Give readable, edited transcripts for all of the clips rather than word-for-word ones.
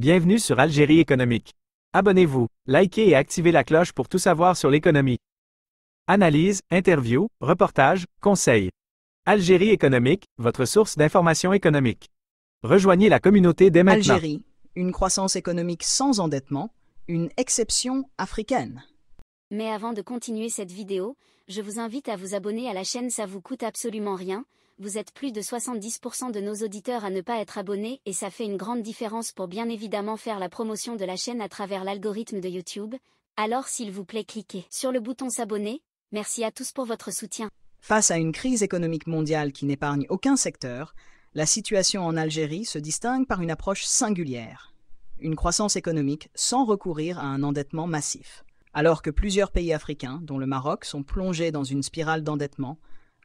Bienvenue sur Algérie économique. Abonnez-vous, likez et activez la cloche pour tout savoir sur l'économie. Analyse, interview, reportage, conseils. Algérie économique, votre source d'information économique. Rejoignez la communauté dès maintenant. Algérie, une croissance économique sans endettement, une exception africaine. Mais avant de continuer cette vidéo, je vous invite à vous abonner à la chaîne, ça vous coûte absolument rien. Vous êtes plus de 70% de nos auditeurs à ne pas être abonnés et ça fait une grande différence pour bien évidemment faire la promotion de la chaîne à travers l'algorithme de YouTube. Alors s'il vous plaît cliquez sur le bouton s'abonner. Merci à tous pour votre soutien. Face à une crise économique mondiale qui n'épargne aucun secteur, la situation en Algérie se distingue par une approche singulière. Une croissance économique sans recourir à un endettement massif. Alors que plusieurs pays africains, dont le Maroc, sont plongés dans une spirale d'endettement,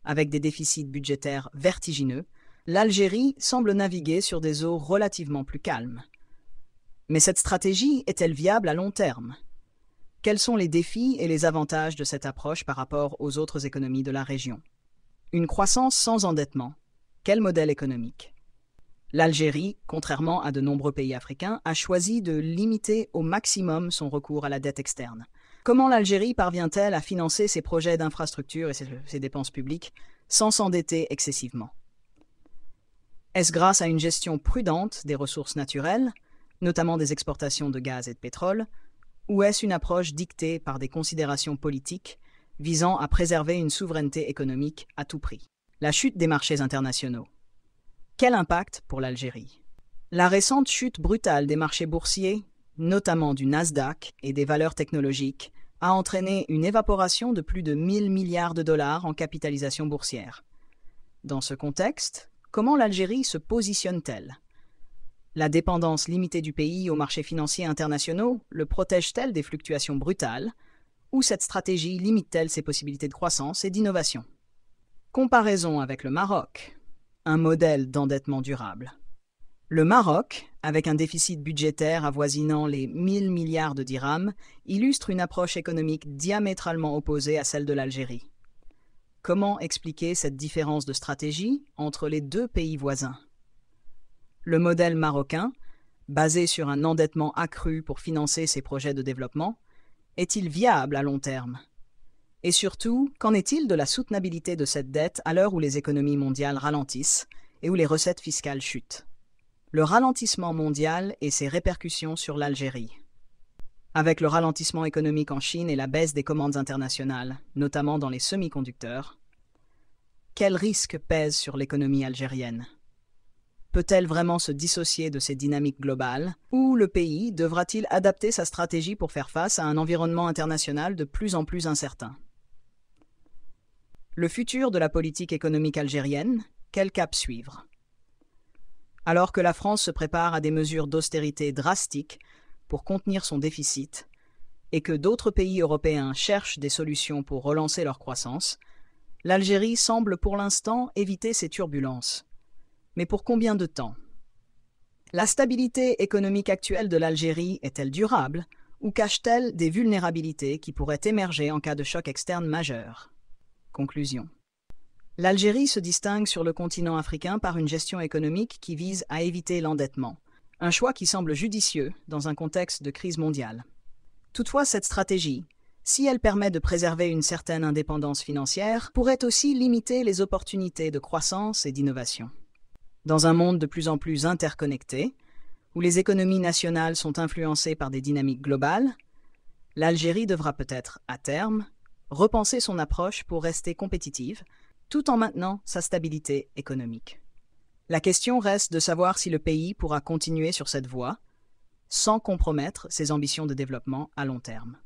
avec des déficits budgétaires vertigineux, l'Algérie semble naviguer sur des eaux relativement plus calmes. Mais cette stratégie est-elle viable à long terme? Quels sont les défis et les avantages de cette approche par rapport aux autres économies de la région? Une croissance sans endettement. Quel modèle économique? L'Algérie, contrairement à de nombreux pays africains, a choisi de limiter au maximum son recours à la dette externe. Comment l'Algérie parvient-elle à financer ses projets d'infrastructure et ses dépenses publiques sans s'endetter excessivement? Est-ce grâce à une gestion prudente des ressources naturelles, notamment des exportations de gaz et de pétrole, ou est-ce une approche dictée par des considérations politiques visant à préserver une souveraineté économique à tout prix? La chute des marchés internationaux. Quel impact pour l'Algérie? La récente chute brutale des marchés boursiers, notamment du Nasdaq et des valeurs technologiques, a entraîné une évaporation de plus de 1000 milliards de dollars en capitalisation boursière. Dans ce contexte, comment l'Algérie se positionne-t-elle? La dépendance limitée du pays aux marchés financiers internationaux le protège-t-elle des fluctuations brutales, ou cette stratégie limite-t-elle ses possibilités de croissance et d'innovation? Comparaison avec le Maroc, un modèle d'endettement durable. Le Maroc, avec un déficit budgétaire avoisinant les 1000 milliards de dirhams, illustre une approche économique diamétralement opposée à celle de l'Algérie. Comment expliquer cette différence de stratégie entre les deux pays voisins? Le modèle marocain, basé sur un endettement accru pour financer ses projets de développement, est-il viable à long terme? Et surtout, qu'en est-il de la soutenabilité de cette dette à l'heure où les économies mondiales ralentissent et où les recettes fiscales chutent? Le ralentissement mondial et ses répercussions sur l'Algérie. Avec le ralentissement économique en Chine et la baisse des commandes internationales, notamment dans les semi-conducteurs, quel risque pèse sur l'économie algérienne? Peut-elle vraiment se dissocier de ces dynamiques globales, ou le pays devra-t-il adapter sa stratégie pour faire face à un environnement international de plus en plus incertain? Le futur de la politique économique algérienne, quel cap suivre? Alors que la France se prépare à des mesures d'austérité drastiques pour contenir son déficit, et que d'autres pays européens cherchent des solutions pour relancer leur croissance, l'Algérie semble pour l'instant éviter ces turbulences. Mais pour combien de temps? La stabilité économique actuelle de l'Algérie est-elle durable, ou cache-t-elle des vulnérabilités qui pourraient émerger en cas de choc externe majeur? Conclusion. L'Algérie se distingue sur le continent africain par une gestion économique qui vise à éviter l'endettement, un choix qui semble judicieux dans un contexte de crise mondiale. Toutefois, cette stratégie, si elle permet de préserver une certaine indépendance financière, pourrait aussi limiter les opportunités de croissance et d'innovation. Dans un monde de plus en plus interconnecté, où les économies nationales sont influencées par des dynamiques globales, l'Algérie devra peut-être, à terme, repenser son approche pour rester compétitive, tout en maintenant sa stabilité économique. La question reste de savoir si le pays pourra continuer sur cette voie, sans compromettre ses ambitions de développement à long terme.